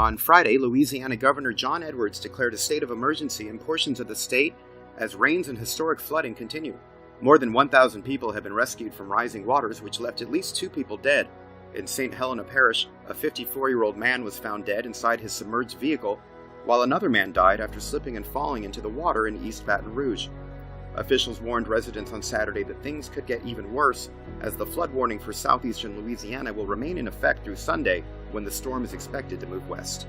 On Friday, Louisiana Governor John Edwards declared a state of emergency in portions of the state as rains and historic flooding continue. More than 1,000 people have been rescued from rising waters, which left at least 2 people dead. In St. Helena Parish, a 54-year-old man was found dead inside his submerged vehicle, while another man died after slipping and falling into the water in East Baton Rouge. Officials warned residents on Saturday that things could get even worse, as the flood warning for southeastern Louisiana will remain in effect through Sunday, when the storm is expected to move west.